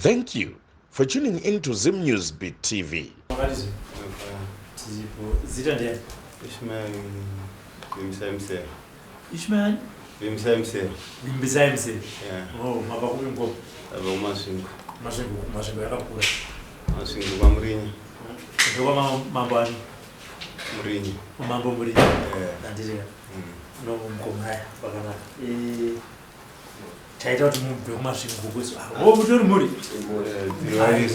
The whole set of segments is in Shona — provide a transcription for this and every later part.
Thank you for tuning in to Zim News Beat TV. Ishmael? Bimsemse. Yeah. Oh, mabakulimko. Abamashingo. Mashingo yakakura. Mashingo kwa Mrinyi. Ndio mambo ani? Mrinyi. Mambo Mrinyi. Nandire. No mkomaya bakana. Taita kuti mubve kumasvingo kukwezwa. Oh, mutori muri. Ndiwari.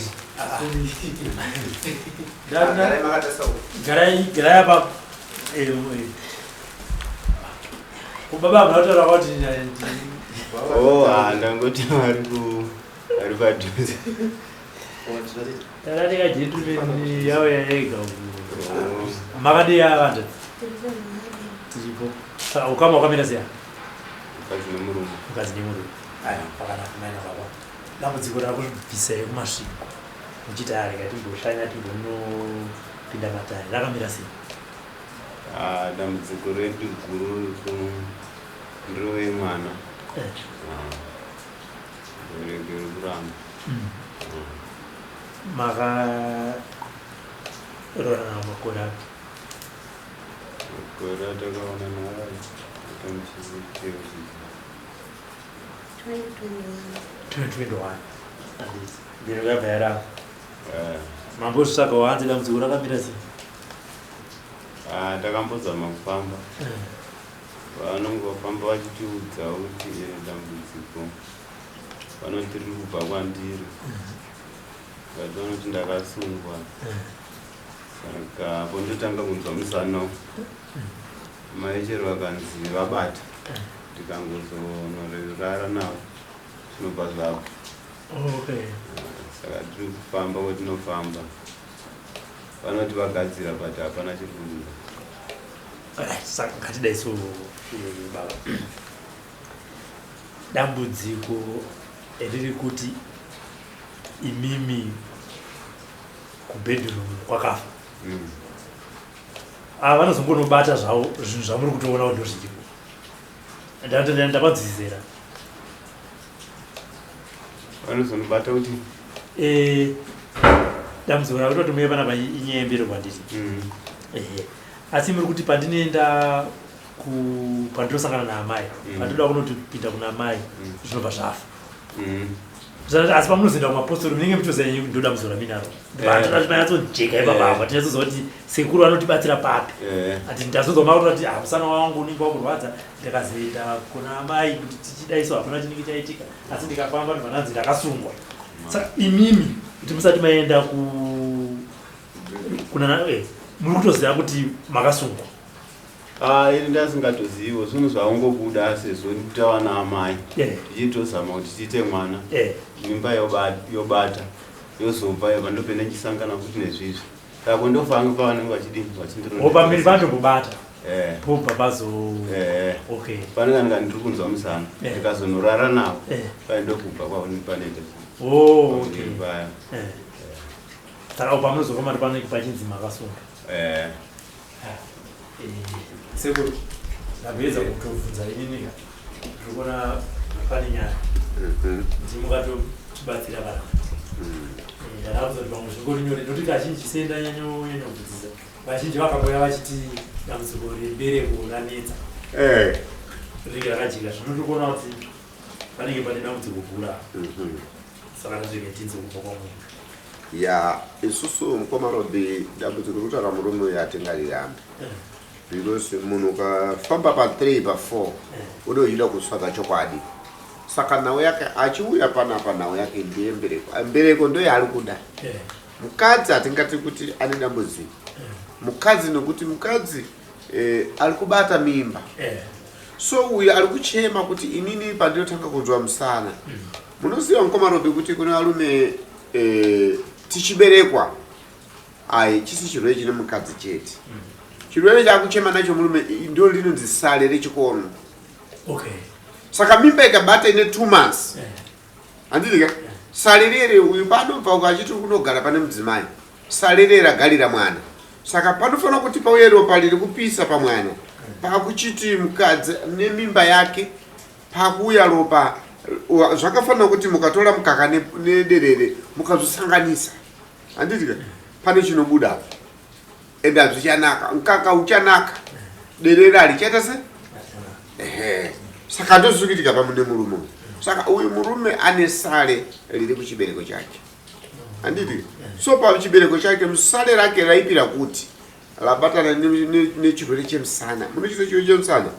Garai apa. Kubaba mnataura kuti ndangoti ari padhuze. Taratika gentleman yawe yega. Makadi yavanda. Tipo. Saka ukama wakamira sia. Kazi nemurume. Kazi nemurume. Aya, pakana kumaina baba. Dambudziko rako kubvisa kumasvingo. Muchita ari kati mboshanya timbono pinda matari. Rakamira sei? Dambudziko redu guru ndiro mwana. Ndiro kuramba. Maka rona makora. Makora takaona naye. 2021. Ndiro kabera. Mambo saka wanze dambudziko rakamira sei? Takambozama kufamba. Vanongofamba vachitiudzawo kuti dambudziko vanoti riri kubva kwandiri. Vatoona kuti ndakasungwa. Saka apo ndotanga kunzwa musano. Mai chero vakanzi vabata. Tikangozonorara navo zvinobva zvavo. Okay. Saka tiri kufamba kwatinofamba. Vanoti vagadzira but hapana chiri kudiwa. Alright, saka ngatidaiso baba. Dambudziko riri kuti imimi kubedroom kwakafa. Vanozongonobata zvavo zvinhu zvamuri kutoona kuti ndozvichipo. Ndapadzisera. Vanozonobata kuti dambudziko rakuti kuti muye panapa inyembere kwandiri. Asi muri kuti pandinoenda pandosangana naamai, pandoda kunoti pinda kuna amai, zvinobva zvafa. Asi pamunozoenda kumapostori munenge muchiziva kuti ndodambudziko raminaro. Vanyatsojeka ipapapa, tinyazoziva kuti sekuru vanotibatsira papi. Ati ndazozoma kuti musana wangu unenge wakurwadza, ndikazoenda kuna amai kuti tichidaiso hapana chinenge chaitika, asi ndikafamba ndibvananzi ndakasungwa. Saka imimi kuti musati maenda kuna muri kutoziva kuti makasungwa. Ini ndasingatozivo zvinhu zvaungobuda sezvo nditawa naamai tichitozama kuti tiite mwana, mimba yobata yozobva yobva ndopenda ndichisangana kuti nezvizvi. Saka ndofanga pavanenge vachindiro pamberi pandombobata pobva pazo panenge ndiri kunzwa musana ndikazonorara navo paindokubva kwapanenge paya. Saka pamunozofamba panenge pachinzi makasunga. Sekuru, ndapedza kutobvunza inini ndikuona pane nyaya ndimukatotibatsira kana ndakabvunza kuti pamwe zvingori nyore nekuti kazhinji senda nyanyonyanya kubvunzisa vazhinji vakangoya vachiti dambudziko rebereko ranetsa ringe rakajika zvino tikuona kuti panenge pane dambudziko gura saka ndazvenge tinze kubva kwamwe. Isusu mukomarobe dambudziko rokutaka murume yatingarirambe. Because munhu ukafamba pa3 pa4 unoida kusvaga chokwadi. Saka nhau yake achiuya panapa nhau yake ndiyembereko. Mbereko ndo yaari kuda. Mukadzi atingati kuti ane dambudziko. Mukadzi nokuti mukadzi ari kubata mimba. So uyu ari kuchema kuti inini pandinotanga kunzwa musana. Munoziva mukomarobe kuti kune varume tichiberekwa chisi chirwere chine mukadzi chete. Chirwere chakuchema nacho murume ndo linonzi sare rechikono. Saka mimba ikabata ine 2 months. Andidika? Sare rere uyu panobva ukachiti kunogara pane mudzimai. Sare rere ragarira mwana. Saka panofanira kuti pauye ropa riri kupisa pamwana. Pakuchiti mukadzi nemimba yake pakuuya ropa zvakafanira kuti mukatora mukaka nederere mukazvisanganisa handitika pane chinobuda ende hazvichanaka mukaka uchanaka derere harichaita se saka ndozvikuitika pamune murume saka uyu murume ane sare riri kuchibereko chake handiti so pachibereko chake musare rake raipira kuti rabatana nechirwere chemusana mune chirwere chemusana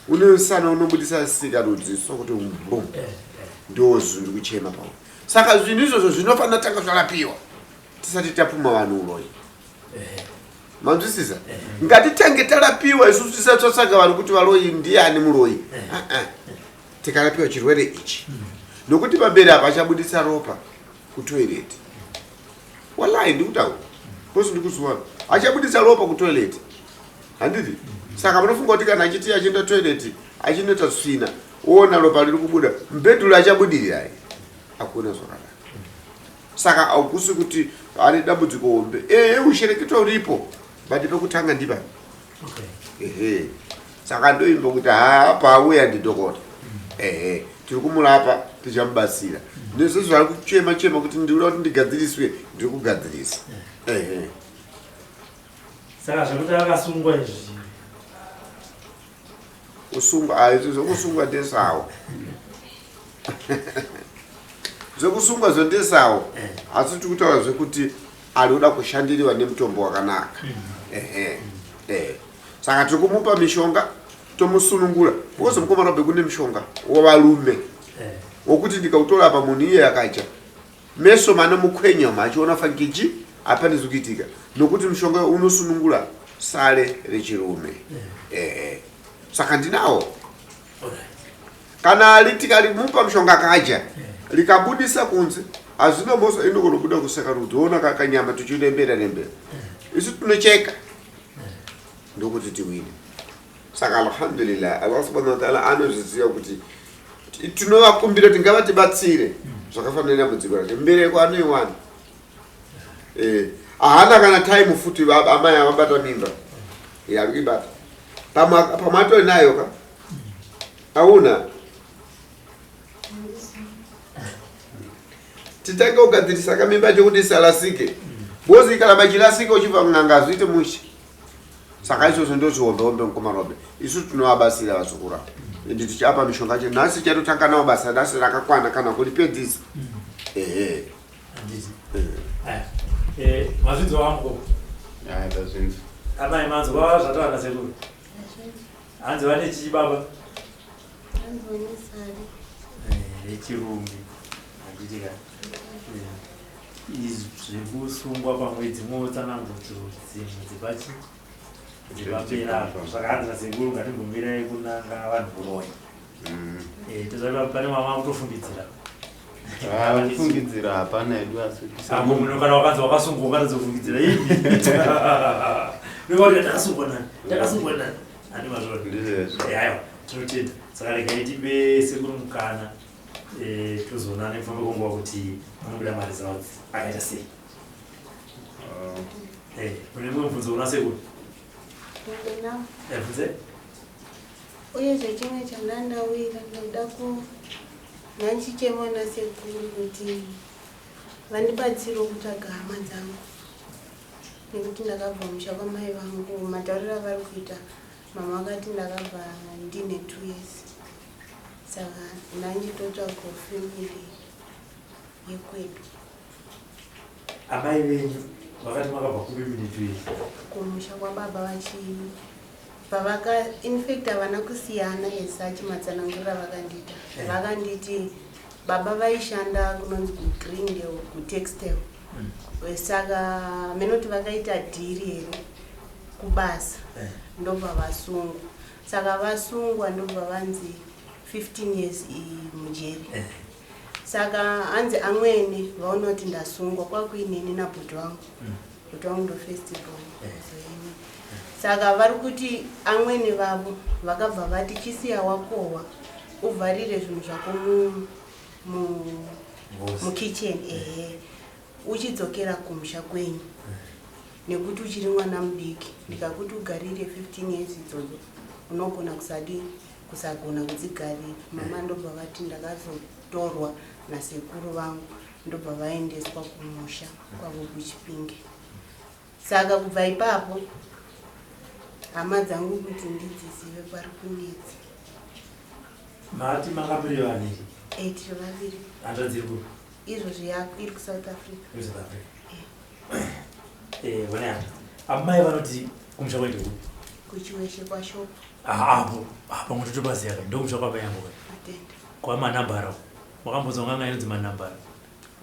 une musana unobudisa sika rudziso kuti mbum ndo zviri kuchema pawo saka zvinhu izvozvo zvinofanira tanga zvarapiwa tisati tapfuma vanhu uroyi manzwisisa ngatitange tarapiwa isusu tisatsatsvaga vanhu kuti varoyi ndiani muroyi tikarapiwa chirwere ichi nokuti pabere apa achabudisa ropa kutoileti wallahi ndikutaura kosi ndikuziwana achabudisa ropa kutoileti handiti saka munofunga kuti kana achiti achienda toileti achinoita svina ona ropa riri kubuda mbedhuro achabudirira hakuna zvakanaka saka aukusi kuti ane dambudziko hombe ushereketwa uripo bati pekutanga ndiba saka ndoimba kuti hapa auya ndidhokota tiri kumurapa tichamubatsira nezvo zvari kuchema kuti ndikuda kuti ndigadziriswe ndiri kugadzirisa saka zvekuti akasungwa izvi usungwa zvokusungwa ndesawo zvokusungwa zondesawo asi tiri kutaura zvekuti ari kuda kushandiriwa nemutombo wakanaka saka tiri kumupa mishonga tomusunungura ukozi mukomana bve kune mishonga wavarume wokuti ndikautora pa munhu iye akacha meso mana mukwenya machiona fangichi hapane zvikuitika nokuti mushonga unosunungura sare rechirume saka ndinawo kana tikalimupa mushonga akaja likabudisa kunze hazvina mosa inogonobuda kuseka rudziona kakanyama tuchienda nembera isu tunocheka ndokuti tiwine saka alhamdulillah Allah subhanahu wa ta'ala anozviziva kuti tinovakumbira kuti ngavatibatsire zvakafanira dambudziko rake mbereko anoiwana haana kana time futi amai avabata mimba yavikibata pamwe atori nayo ka hauna titange kugadzirisa kamimba chekuti isalasike bozi ikaramba chilasike uchibva kun'anga hazviite mushi saka izvozvo ndozvihombeombe mukomarobe isu tinovabatsira vazukuru ende tichapa mishonga che nhasi chatotanga nawo basa nhasi rakakwana kana kuripedzisa mazvinzo wangu ndazvinzi amai manzwa zvatavana sekuru hanzi vane chii baba rechirume handitika zvekusungwa pamwedzi motsanangudzo dzimwe dzipachi dzipapera zvakahanzi nasekuru ngatigumbirai kunanga vanhu kuroya tozaiva pane mama kutofungidzira fungidzira hapana edu asimuno kana wakanzi wakasungwa ukatozofungidzira ivi nekuti ndakasungwa nani ani mazvoaiwa tinotenda saka regai tibe sekuru mukana tozoona nekufamba kwenguva kuti anobuda mari zavo akaita sei une mumwe mubvunzo una sekuru bvunze uye zvechimwe chandandawira ndoda nanchichemona sekuru kuti vandibatsiro kutsvaga hama dzangu nekuti ndakabva musha kwamai vangu matauriro avari kuita mama akati ndakabva ndine 2 years saka nanjitotsvaga family yekwedu amai venyu vakati makabva kupi mine 2 years kumusha kwababa vachii infact havana kusiyana esachi matsanangurira vakandita vakanditi baba vaishanda kunonzi kugrindel kutextile saka menoti vakaita dhiri here kubasa ndobva vasungwa saka vasungwa ndobva vanzi 15 years mujeri saka hanzi amwene vaona kuti ndasungwa kwakuineni nabhuti wangu bhuti wangu ndofestival saka vari kuti amwene vavo vakabva vati chisiya wakohwa uvharire zvinhu zvako mukitchen uchidzokera kumusha kwenyu nekuti uchiri mwana mudiki ndikakuti ugarire 15 years idzodzo unogona kusadi kusagona kudzigarira. Mama ndobva vati ndakazotorwa nasekuru vangu ndobva vaendeswa kumusha kwavo kuChipinge. Saka kubva ipapo hama dzangu kuti ndidzizive pari kunetsa. Mati makapiri vani? 8 vaviri. Andadzirku. Izvozvi iri kuSouth Africa. South Africa. Vane hata. Amai vanoti kumusha kwende ku? Kuchiweshe kwaShopu. Apo ngototobaziya kai ndomusha kwabayambo kai. Matenda. Kwa manambara. Wakambozwa nganga inonzi manambara.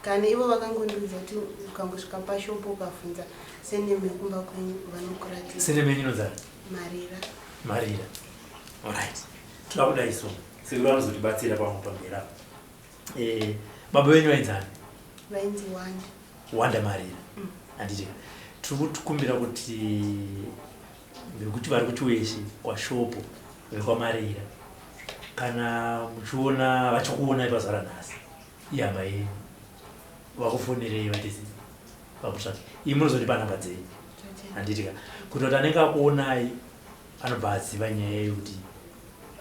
Kana ivo vakangondiudza kuti ukangosvika paShopu ukafunza seneme kumba kwenyu vanokuratidza. Seneme inonzi Marira. Alright. Toda kudaiso. Sekuru vanozotibatsira pamwe pambera. Baba venyu vainzani? Vainzi Wanda Marira. Anditi tiri kukumbira kuti ngekuti vari kuchiweshe kwaShopu vekwaMarira kana muchiona vachikuona pazara nhasi iyamba yenyu vakufonerei vatisi vakutsvake ii munozotipa nhamba dzenyu handitika kuti kuti anenge akuonai anobva aziva nyaya yekuti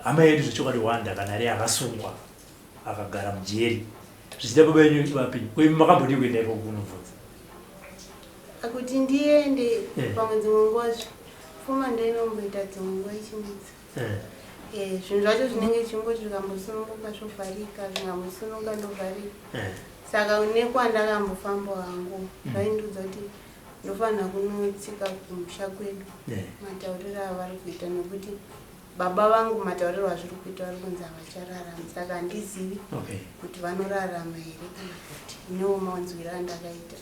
hama yedu zvechokwadi Wanda kana ari akasungwa akagara mujeri zvichida baba yenyu vapi kwemi makambodii kuenda ipo kunobvunza akuti ndiende pamwe dzimwe nguva pfuma ndainomboita dzimwe nguva ichimidza. Zvinhu zvacho zvinenge chingoti zvikambosununguka zvovharika zvingambosununguka ndovharika. Saka nekwandakambofamba hangu zvaindiudza kuti ndofanira kunotsika kumusha kwedu matauriro avari kuita nekuti baba vangu matauriro azviri kuita vari kunzi havachararama. Saka handizivi kuti vanorarama here kana kuti inewo maunzwiro andakaita.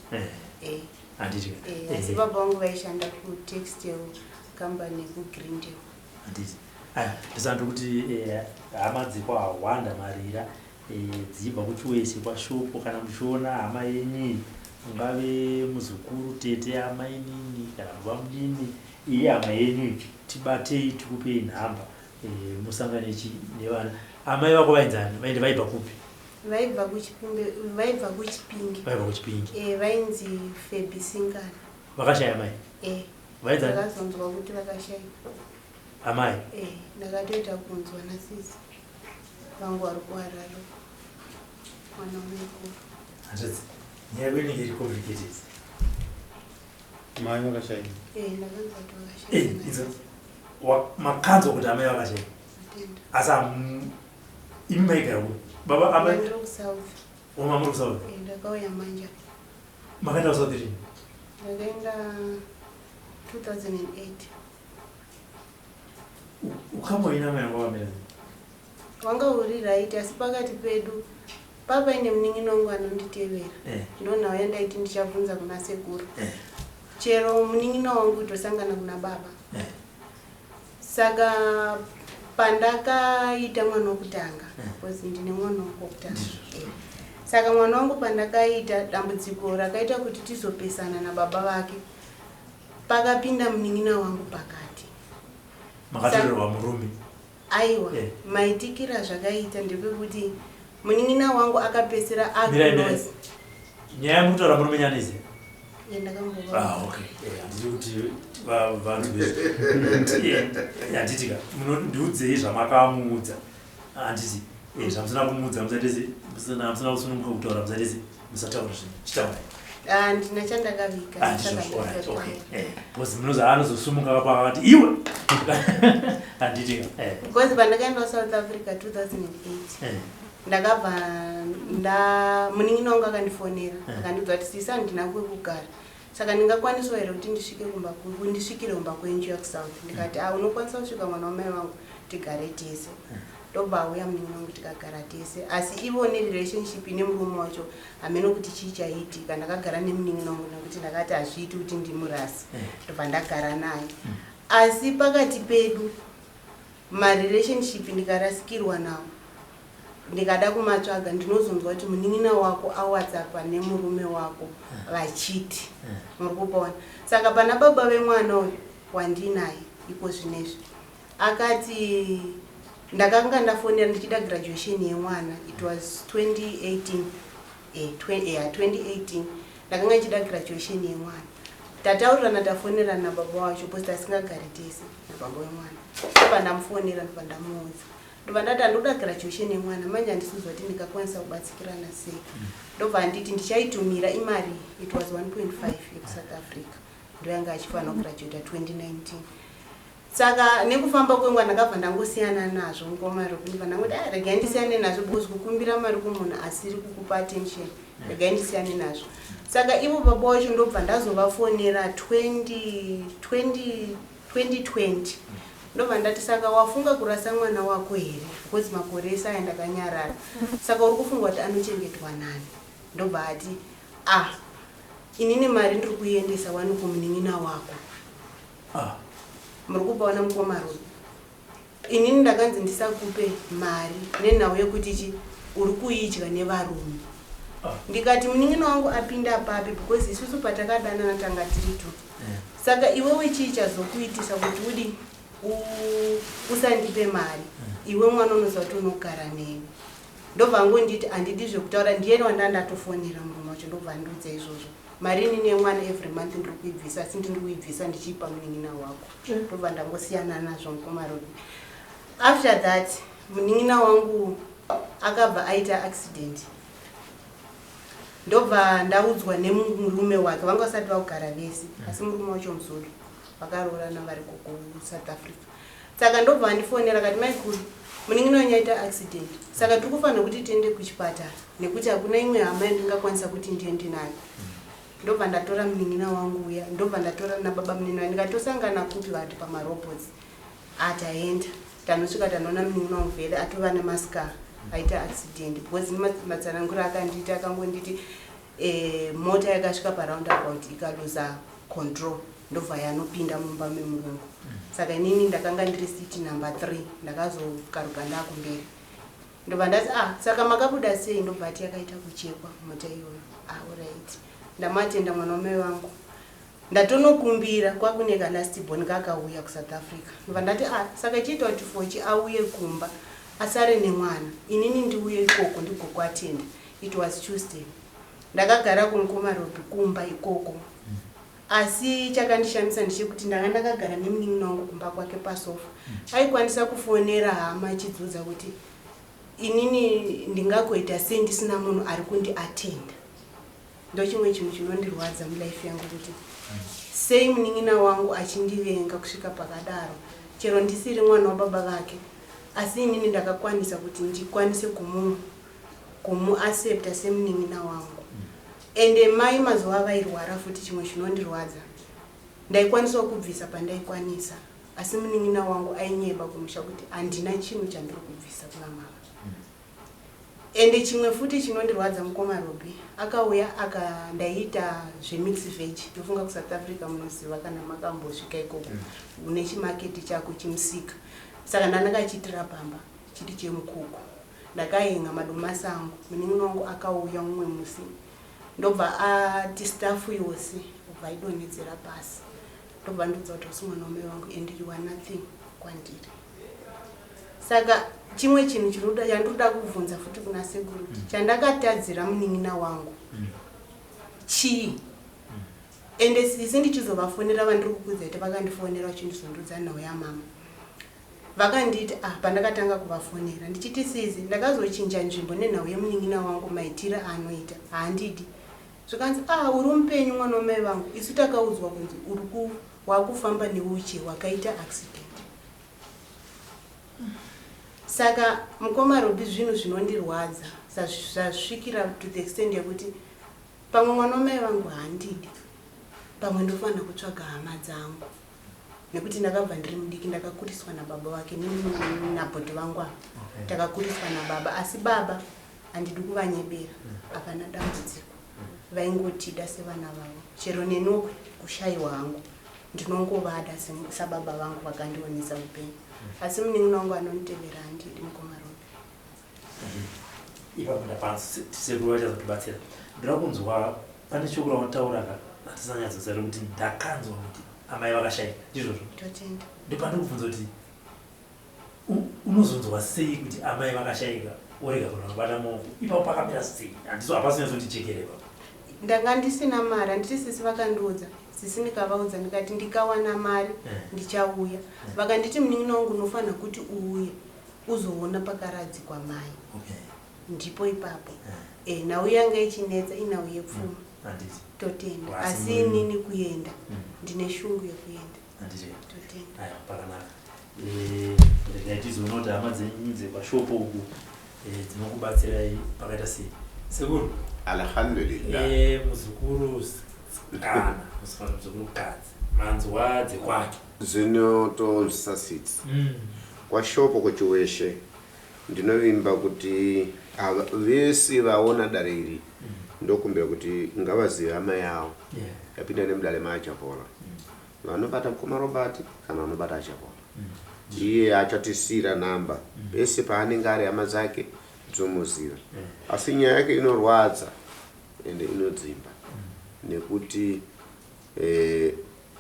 Asi baba vangu vaishanda kuTextile company kuGreendale. Ndisando kuti hama dzekwaWanda Marira dzibva kuchiweshe kwaShopu kana muchiona hama yenyu ungave muzukuru tete hama inini kana baba mudini iye hama yenyu tibatei tikupei nhamba musangane nevana. Amai vako vainzani vaende vaibva kupi? Vaibva kuChipinge. Vainzi Febi Singana. Vakashaya mai? Vainzani? Ndakazonzwa kuti vakashaya. Amai? Ndakatoita kunzwa nasisi vangu vari kuHarare mwana wemukuru. Handiti nyaya kwenenge iri complicated. Mai vakashaya? Ndakanzwa kuti vakashaya. Makanzwa kuti amai vakashaya? Asi imi maigara kupi? Baba amai? Ndiri kuSouth. Oma muri kuSouth? Ndakauya manja. Makaenda kuSouth rini? Ndakaenda 2008. Ukamboina mai wangu wamira? Wanga uri right asi pakati pedu papaine munin'ino wangu anonditevera. Ndonhau yandaiti ndichabvunza kuna sekuru. Chero munin'ino wangu tosangana kuna baba. Saka pandakaita mwana wokutanga because ndine mwana wokutanga. Saka mwana wangu pandakaita dambudziko rakaita kuti tizopesana nababa vake pakapinda munin'ina wangu pakati. Makatorerwa murume? Aiwa, maitikira zvakaita ndepekuti munin'ina wangu akapesera agloss. Nyaya yemutaura murume nyanise? Ndakambova. Okay. Handiti kuti vanhu handitika munondiudzei zvamakamuudza. Handiti zvamusina kumuudza musina kusununguka kutaura musatezi musataura zvinhu chitaurai. Ndina chandakavika. Because munoza anozosumuka pakati iwe handitika. Because pandakaenda kuSouth Africa 2008 ndakabva munin'ina wangu akandifonera akandiudza kuti sisa ndina kwekugara. Saka ndingakwanisa here kuti ndisvikire kumba kwenyu yakuSouth. Ndikati unokwanisa kusvika mwana wamai vangu tigare tese. Ndobva auya munin'ina wangu tikagara tese. Asi ivo nerelationship nemurume wacho hameno kuti chii chaitika. Ndakagara nemunin'ina wangu nekuti ndakati hazviiti kuti ndimurasi. Ndobva ndagara naye. Asi pakati pedu marelationship ndikarasikirwa nawo ndikada kumatsvaga ndinozonzwa kuti munin'ina wako awhatsappa nemurume wako vachiti. Muri kupaona? Saka pana baba vemwana uyu wandinaye ipo zvinezvi akati ndakanga ndafonera ndichida graduation yemwana. It was 2018. 2018 ndakanga ndichida graduation yemwana. Tataurirana tafonerana nababa wacho because tasingagari tese nababa wemwana. Pandamufonera ndamuudza ndobva ndati ndoda graduation yemwana manje handisizwa kuti ndingakwanisa kubatsirana sei ndobva nditi ndichaitumira imari it was 1.5 yekusouth africa ndoyanga achifanira kugraduata 2019 saka nekufamba kwenguva ndakabva ndangosiyana nazvo mukomaropi ndibva ndangoti regai ndisiyane nazvo because kukumbira mari kumunhu asiri kukupa attention regai ndisiyane nazvo saka ivo baba wacho ndobva ndazovafonera 2020 ndobva ndati saka wafunga kurasa mwana wako here because makore ese aya ndakanyarara saka uri kufunga kuti anochengetwa nani ndobva ati inini mari ndiri kuiendesa wani kumunin'ina wako muri kupaona mukomaropi inini ndakanzi ndisakupe mari nenhau yekuti uri kuidya nevarume ndikati munin'ina wangu apinda papi because isusu patakadanana tanga tiri tu saka iwewe chii chazokuitisa kuti udi usandipe mari iwe mwana unoziva kuti unogara neni ndobva ngonditi handidi zvekutaura ndiyeni wandandatofonera murume wacho ndobva ndudza izvozvo mari inini yemwana every month ndiri kuibvisa asi ndiri kuibvisa ndichipa munin'ina wako ndobva ndangosiyana nazvo mukomaropi after that munin'ina wangu akabva aita accident ndobva ndaudzwa nemurume wake vanga vasati vakugara vese asi murume wacho muzulu vakaroorana vari kusouth africa saka ndobva ndifonera kati maikuru munin'ina wenyu aita accident saka tiri kufanira kuti tiende kuchipatara nekuti hakuna imwe hama yandingakwanisa kuti ndiende nayo ndobva ndatora munin'ina wangu uya ndobva ndatora nababa munin'ina ndikatosangana kupi vati pamarobots ataenda tanosvika tanoona munin'ina wangu vhele atova nemaska aita accident because matsanangura akandiita akangonditi mota yakasvika paroundabout ikaloza control ndobva yanopinda mumba memurungu saka inini ndakanga ndiri seat number 3 ndakazokaruka ndakumberi ndobva ndati saka makabuda sei ndobva ati yakaita kuchekwa mota iyoyo alright ndamatenda mwana wamai vangu ndatonokumbira kwakune kalastborn kakauya kusouth africa ndobva ndati saka chiita kuti fochi auye kumba asare nemwana inini ndiuye ikoko ndigokwatenda it was Tuesday ndakagara kumukomaropi kumba ikoko asi chakandishamisa ndechekuti ndanga ndakagara nemunin'ina wangu kumba kwake pasofa aikwanisa kufonera hama achidzudza kuti inini ndingagoita sei ndisina munhu ari kundiatenda ndochimwe chinhu chinondirwadza mulife yangu kuti sei munin'ina wangu achindivenga kusvika pakadaro chero ndisiri mwana wababa vake asi inini ndakakwanisa kuti ndikwanise kumuaccepta semunin'ina wangu ende mai mazuva vairwara futi chimwe chinondirwadza ndaikwaniswa kubvisa pandaikwanisa asi munin'ina wangu ainyeba kumusha kuti handina chinhu chandiri kubvisa kuna mama ende chimwe futi chinondirwadza mukomaropi akauya ndaiita zvemixed veg ndofunga kusouth africa munoziva kana makambosvika ikoko une chimaketi chako chimusika saka ndandakachitira pamba chiti chemukuku ndakahenga madomasi angu munin'ina wangu akauya mumwe musi ndobva ati stafu yose ubva aidonhedzera pasi ndobva ndudza kuti usi mwana wamai wangu and you are nothing kwandiri saka chimwe chinhu chandoda kubvunza futi kuna security chandakatadzira munin'ina wangu chii ende sisi ndichizovafonera vandiri kukudza kuti vakandifonera vachindizondudza nhau yamama vakanditi pandakatanga kuvafonera ndichiti sizi ndakazochinja nzvimbo nenhau yemunin'ina wangu maitira anoita handidi zvikanzi uri mupenyu mwana wamai vangu isu takaudzwa kunzi wakufamba neuche wakaita accident saka mukomaropi zvinhu zvinondirwadza zvasvikira to the extent yekuti pamwe mwana wamai vangu handidi pamwe ndofanira kutsvaga hama dzangu nekuti ndakabva ndiri mudiki ndakakuriswa nababa wake nabhodhi vangu ava takakuriswa nababa asi baba handidi kuvanyebera hapana dambudziko vaingotida sevana vavo chero nenokwe kushayiwa hangu ndinongovada sababa vangu vakandionesa upenyu asi munin'ina wangu anonditevera handidi mukomaropi ipapo ndapansi tisekuru vachazotibatsira ndoda kunzwa pane shoko rautaura hatisanyatsotsere kuti ndakanzwa kuti amai vakashayika ndizvozvo totenda ndipandiri kubvunza kuti unozonzwa sei kuti amai vakashayika orega kuna kubata maoko ipapo pakamira sei handiso hapasina zotichekereba ndanga ndisina mari handiti sisi vakandiudza sisi ndikavaudza ndikati ndikawana mari ndichauya vakanditi munin'ina wangu unofanira kuti uuye uzoona pakaradzikwa mai. Ndipo ipapo nhau yanga ichinetsa inhau yepfuma totenda, asi inini kuenda ndine shungu yekuenda totenda. Pakanaka regai tizoona kuti hama dzenyu dzepashopo uku dzinokubatsirai pakaita sei sekuru. Alhamdulillah. Muzukuru kana muzukuru kadzi manzwa dzekwake zvinotosasitsa kwa shopo kuchiweshe ndinovimba kuti vese vaona dare iri ndokumbira kuti ngavazive hama yavo yapinda nemudare maachapora vanobata mukoma Robert kana vanobata achapora iye achatisira namba pese paanenge ari hama dzake dzomuziva. Asi nyaya yake inorwadza ende inodzimba nekuti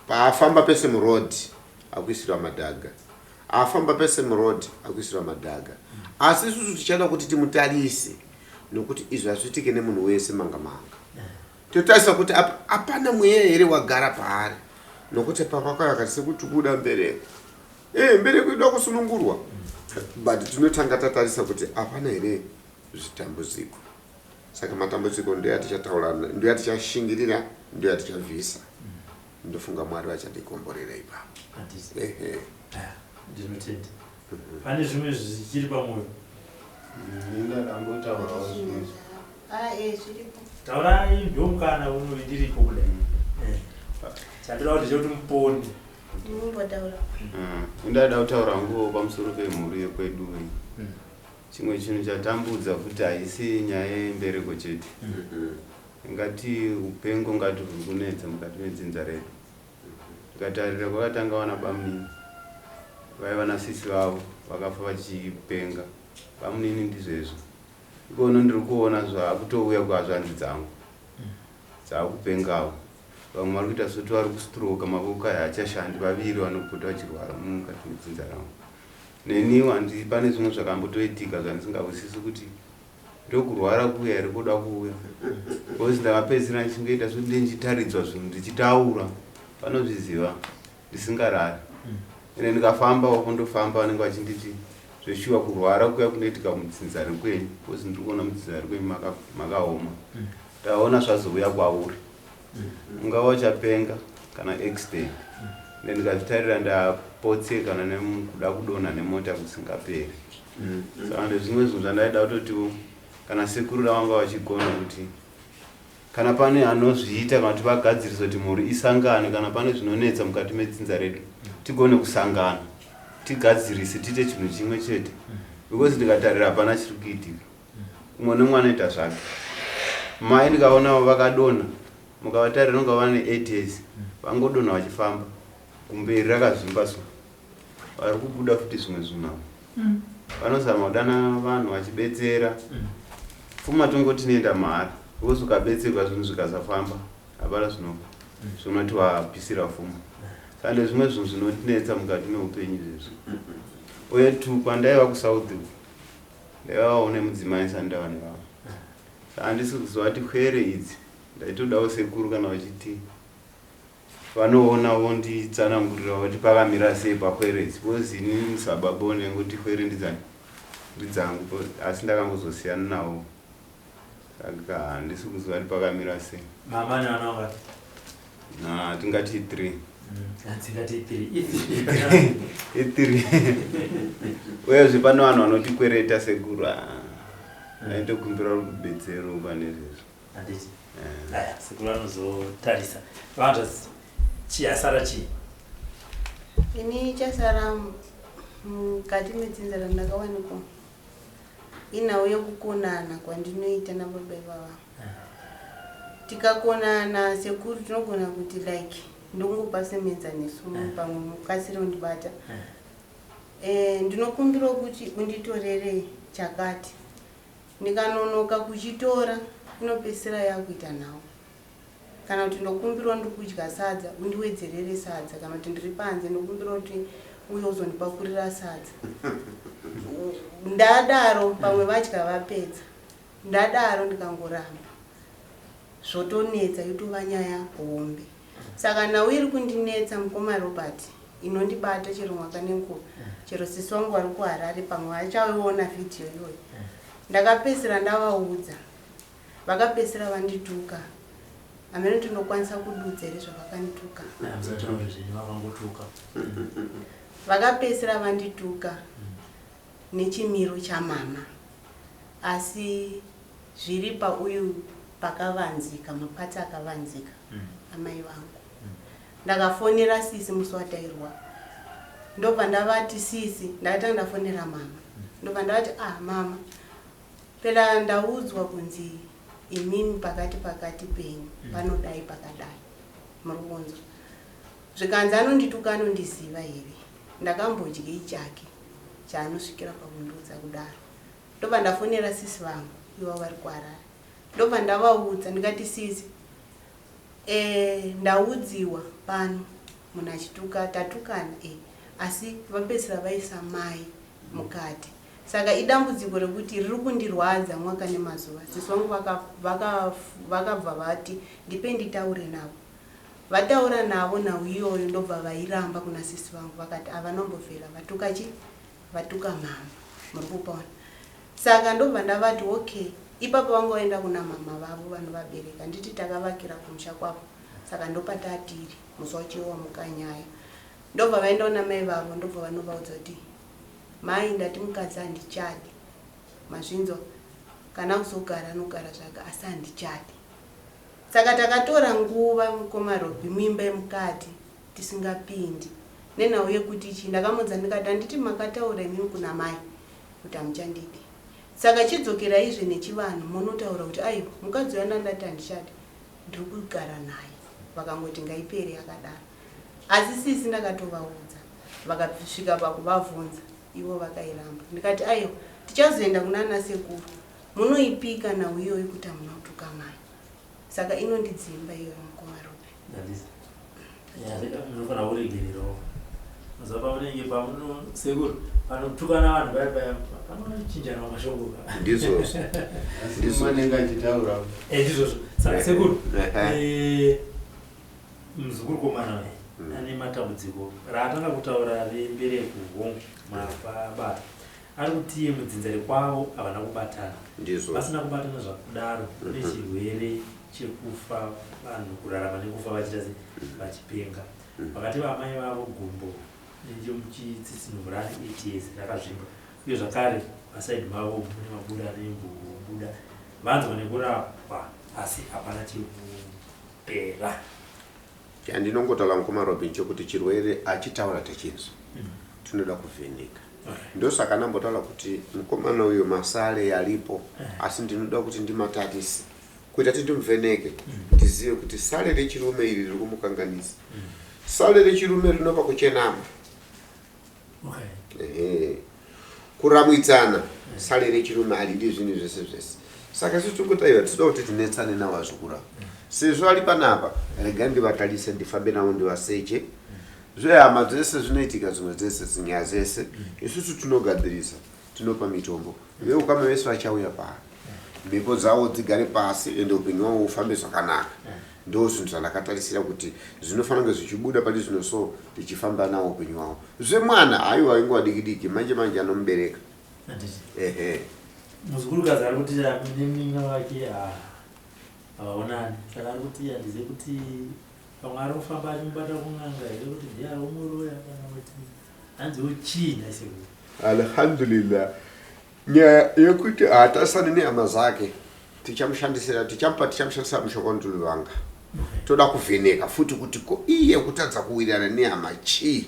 paafamba pese muroad akuisirwa madhaga, afamba pese muroad akuisirwa madhaga. Asi isusu tichada kuti timutarise nokuti izvi hazviitike nemunhu wese manga totarisa kuti apana mweya here wagara paari nokuti papakaya kati sekuti kuda mbereko mbereko ida kusunungurwa, but tinotanga tatarisa kuti apana here zvitambudziko. Saka matambudziko ndio atichataurana, ndio atichashingirira, ndio atichavhisa. Ndofunga Mwari vachatikomborera ipapo. Ndinotenda. Pane zvimwe zvichiri pamwoyo. Ndingangotaurawo zvimwe. Zviripo. Taurai ndomukana unoindiripo kudai. Chandinoda kuti chekuti muponi. Ndimbotaura. Ndada kutaura nguo pamusoro pemhuri yekwedu. Chimwe chinhu chatambudza kuti haisi nyaya yembereko chete. Ngati upengo ngati kunetsa mukati medzinza redu. Tikatarira kwakatanga wana bamunini. Vaiva nasisi vavo vakafa vachipenga. Bamunini ndizvezvo. Ikono ndiri kuona zvakutouya kwazvanzi dzangu. Dzakupengawo. Vamwe vari kuita soti vari kustroka, mavoko haachashandi, vaviri vanopota vachirwara mukati medzinza rangu. Neniwo pane zvimwe zvakambotoitika zvandisingazwisisi kuti ndokurwara kuya here kuda kuuya. Because ndakapedzisira ndichingoita zvoti ndichitaridzwa zvinhu ndichitaura vanozviziva ndisingarari. Ende ndikafamba wakundofamba vanenge vachinditi zveshuwa kurwara kuya kunoitika mudzinza rekwenyu, because ndiri kuona mudzinza rekwenyu makaoma. Taona zvazouya kwauri. Ungava uchapenga kana accident. Ende ndikazvitarira ndapotseka nekuda kudonha nemota kusingaperi. Saka ndezvimwe zvinhu zvandaida kutotiwo kana sekuru vanga vachigona kuti kana pane anozviita kana kuti vagadzirisa kuti mhuri isangane, kana pane zvinonetsa mukati medzinza redu tigone kusangana tigadzirise tiite chinhu chimwe chete. Because ndikatarira hapana chiri kuitika, umwe nemwe anoita zvake. Mai ndikaonavo vakadonha, mukavatarira nonga vane 8 years vangodonha vachifamba kumberi rakazvimba so vari kubuda futi zvimwe zvinhu navo. Vanozama kudana vanhu vachibetsera. Pfuma tongoti noenda mahara, because ukabetserwa zvinhu zvikasafamba hapana zvinoti wapisira pfuma. Saka ndezvimwe zvinhu zvinotinetsa mukati meupenyu izvezvi. Uye pandaiva kuSouth ndaivawo nemudzimai sandava nevavo. Saka handisi kuziva kuti kwere idzi ndaitodawo sekuru kana vachiti vanoonawo nditsanangurira kuti pakamira sei pakwere idzi. Because ini sababa nekuti kwere ndidzangu, asi ndakangozosiyana navo. Saka handisi kuziva kuti pakamira sei. Mama nana wangati? Tingati 3. Tingati 3. Uyezve pane vanhu vanotikwereta sekuru. Naitokumbira rubetsero pane izvezvo. Handiti? Sekuru anozotarisa. Vantu chiyasara chii? Ini chasara mukati medzinza randakawanikwa inhau yekukonana kwandinoita nababa ivava. Tikakonana sekuru tinogona kuti like ndongopa semenza nesu pamwe mukasire undibata. Ndinokumbira kuti unditorere chakati. Ndikanonoka kuchitora inopesera yakuita nhau. Kana kuti ndokumbira ndikudya sadza undiwedzerere sadza, kana kuti ndiri panze ndokumbira kuti uye uzondipakurira sadza. Ndadaro pamwe vadya vapedza. Ndadaro ndikangoramba. Zvotonetsa yotova nyaya hombe. Saka nhau iri kundinetsa mukoma Robert inondibata chero mwaka nenguva chero sisi wangu vari kuharare pamwe vachaona vhidhiyo iyoyo ndakapedzisira ndavaudza vakapedzisira vandituka amene tinokwanisa kududza here zvavakandituka vakapedzisira vandituka nechimiro chamama asi zviri pauyu pakavanzika mapatsi akavanzika amai vangu ndakafonera sisi musi watairwa ndobva ndavati sisi ndakatanga ndafonera mama ndobva ndavati mama pera ndaudzwa kunzi imimi pakati penyu panodai pakadai muri kunzwa zvikanzi anondituka anondiziva here ndakambodyei chake chaanosvikira pakundudza kudaro ndobva ndafonera sisi vangu ivo vari kuharare ndobva ndavaudza ndikati sisi ndaudziwa pano munhu achituka tatukana asi vapedzisira vaisa mai mukati saka idambudziko rekuti riri kundirwadza mwaka nemazuva sisi vangu vakabva vati ndipe nditaure navo vataura navo nhau iyoyo ndobva vairamba kuna sisi vangu vakati avanombofera vatuka mama muri kupaona saka ndobva ndavati okay ipapo vangu vaenda kuna mama vavo vanovabereka nditi takavakira kumusha kwavo saka ndopatatiri musi wachiwa mukanyaya ndobva vaenda kuna mai vavo ndobva vanovaudza kuti mai ndati mukadzi handichadi mazvinzwa kana kuzogara anogara zvake asi handichadi saka takatora nguva mukomarobhi muimba yemukati tisingapindi nenhau yekuti ichi ndakamudza ndikati handiti makataura imimi kuna mai kuti hamuchandidi saka chidzokera izvi nechivanhu munotaura kuti aiwa mukadzi uyo ndandati handichadi ndiri kugara naye vakangoti ngaipere yakadaro asi sisi ndakatovaudza vakasvika pakuvabvunza ivo vakairamba ndikati aiwa tichazoenda kuna nasekuru munoipika nhau iyoyo kuti hamuna kutuka mai saka inondidzimba iyoyo mukomarobhi munofana kuregererawo mazapa munenge pamunosekuru panotukana vanhu vaya panochinjana mashoko ndizomanenge achitaura ndizvozvo saka sekuru muzukuru komana ane matambudziko raatanga kutaura rembereko hongu mapabata ari kuti mudzinzari kwavo havana kubatana vasina kubatana zvakudaro nechirwere chekufa vanhu kurarama nekufa vachiita vachipenga vakati vamai vavo gumbo nechomuchitsitsinhura ATS rakazvimba uye zvakare masaidi mavo mune mabuda nembuda vanzwa nekurapwa asi hapana chekupera chandinongotaura mukomarobhi chokuti chirwere achitaura techinzwa tinoda kuvheneka ndosaka nambotaura kuti mukomana uyo masare yalipo asi ndinoda kuti ndimatarisi kuita kuti ndimuvheneke ndizive kuti sare rechirume iri riri kumukanganisa sare rechirume rinobva kuchenama kuramwitsana sare rechirume haridi zvinhu zvese zvese saka situngotaiwa tinoda kuti tinetsane navo vazvikura sezvo ari panapa regai ndivatarise ndifambe navo ndivaseche zvehama dzese zvinoitika dzimwe dzese zinyaya dzese isusu tinogadzirisa tinopa mitombo veukama vese vachauya pano mhepo dzavo dzigare pasi ende upenyu wavo ufambe zvakanaka ndo zvinhu zvandakatarisira kuti zvinofanira kunge zvichibuda pati zvino so tichifamba nawo upenyu wavo zvemwana aiwa inguva diki diki manje anomubereka muzukurukazi ari kuti neminga wake havaonani saka ari kuti handizive kuti pamwe ari kufamba achimubata kun'anga here kuti ndiye ari umuroya kana kuti hanziwo chii naisekuru alhamdulillah nyaya yekuti hatasani nehama dzake tichamushandisira mushokonduli vanga toda kuvheneka futi kuti ko iye kutadza kuwirirana nehama chii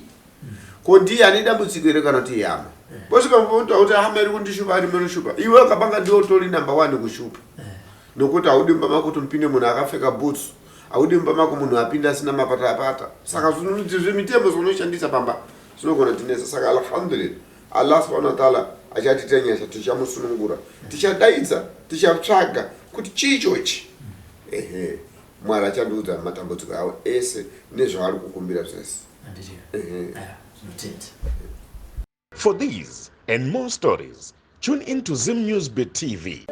ko ndiye ane dambudziko here kana kuti ihama bosika mbotaura kuti hama iri kundishupa ari menoshupa iwe akapanga ndiwo tori number 1 kushupa nokuti haudi mumba mako kuti mupinde munhu akapfeka boots haudi mumba mako munhu apinda asina mapata saka zvemitembo zvinoshandisa pamba zvinogona tinesa saka alhamdulillah Allah subhanahu wa ta'ala achatitenyesa tichamusunungura tichadaidza tichatsvaga kuti chichochi Mwari achandiudza matambudziko awo ese nezvaari kukumbira zvese. For these and more stories, tune in to Zim News Bit TV.